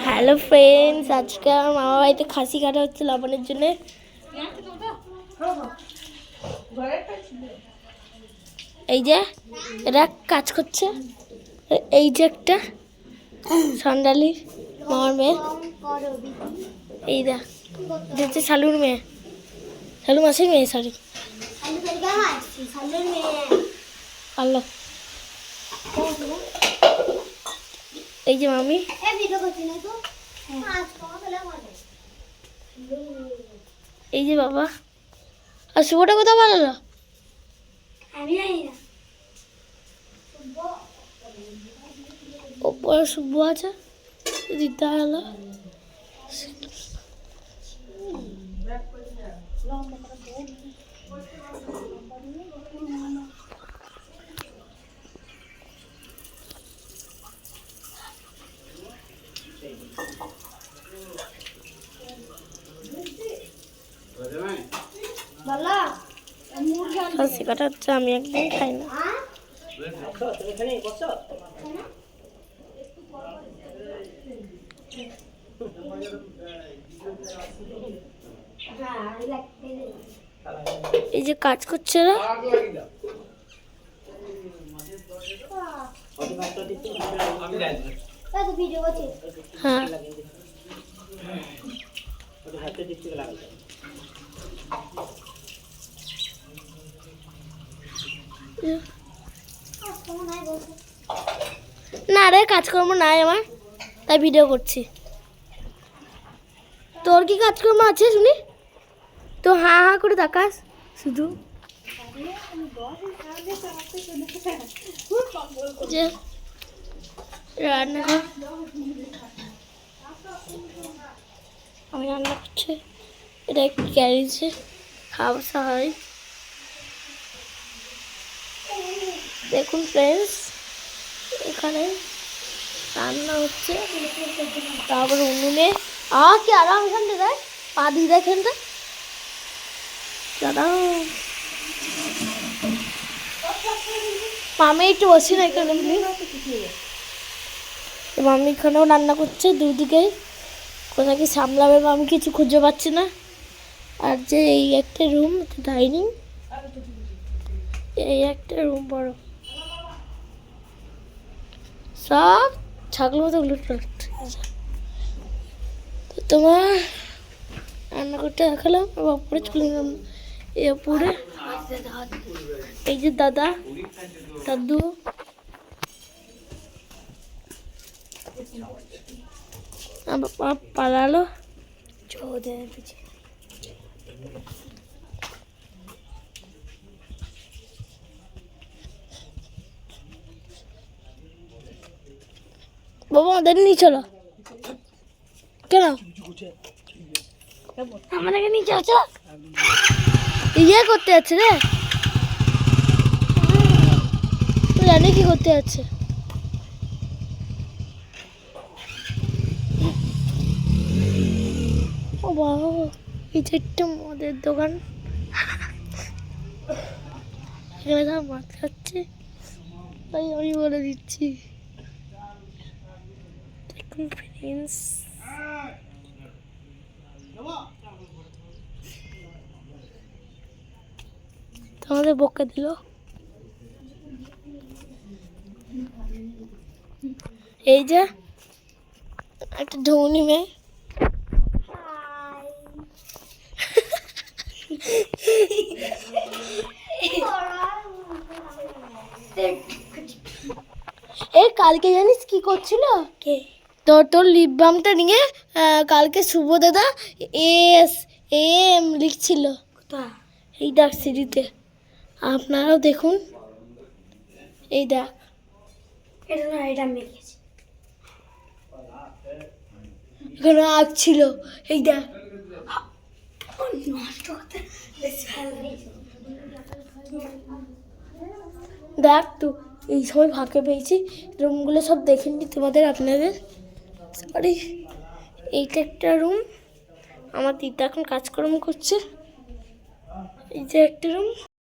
Hello friends, আজকে আমার মামা বাড়িতে খাসি কাটা হচ্ছে লবণের জন্য। এই যে এরা কাজ করছে, এই যে একটা সন্ডালি মামার মেয়ে, এই হচ্ছে শালুর মেয়ে, শালু মাসির মেয়ে, সরি আল্লাহ। এই যে মামি, এই যে বাবা। আর শুভটা কোথাও ভালো না, ওপরে শুভ আছে দিদা হলো। খাসি কাটা হচ্ছে, আমি একদম খাই না। এই যে কাজ করছে না, হ্যাঁ না রে, কাজকর্ম নাই আমার, তাই ভিডিও করছি। তোর কি কাজকর্ম আছে শুনি? তো হা হা করে তাকাস শুধু। যে রান্নাঘর, আমি রান্না করছি, এটা একটু গ্যারেজে খাওয়া হয়। দেখুন ফ্রেন্ডস, এখানে রান্না হচ্ছে, তারপর উনুনে কি আরাম এখানটা দেয়, পা দিয়ে দেখেন তো দাদা। মামি একটু বসি না এখানে, মামি এখানেও রান্না করছে, দুদিকে কোথায় কি সামলাবে মামি কিছু খুঁজে পাচ্ছে না। আর যে এই একটা রুম, ডাইনিং, এই একটা রুম বড়, সব ছাগল মতো উলট পালট। তো তোমার রান্না করতে দেখালাম, ওপরে চলে গেলাম উপরে। এই যে দাদা দাদু, আমার পালালো চৌধুরীর পিছিয়ে। বাবা আমাদের নিয়ে চলো, কেন আমাদেরকে নিয়ে চলো, ইয়ে করতে যাচ্ছে রে, জানি কি করতে যাচ্ছে। ও বাবা, এই যে একটা মদের দোকান, এখানে সব মাছ খাচ্ছে, তাই আমি বলে দিচ্ছি। দেখুন ফ্রেন্ডস, তোমাদের বকে দিল। এই যে একটা ধনী মেয়ে, এই কালকে জানিস কি করছিল? কে? তোর লিপ বামটা নিয়ে কালকে শুভ দাদা লিখছিল, এই দেখ সিঁড়িতে, আপনারাও দেখুন, এই দেখ, এখানে আগ ছিল, এই দেখ। দেখ তো, এই সময় ফাঁকে পেয়েছি, রুমগুলো সব দেখেননি তোমাদের, আপনাদের সরি। এইটা একটা রুম, আমার দিদা এখন কাজকর্ম করছে, এই যে একটা রুম।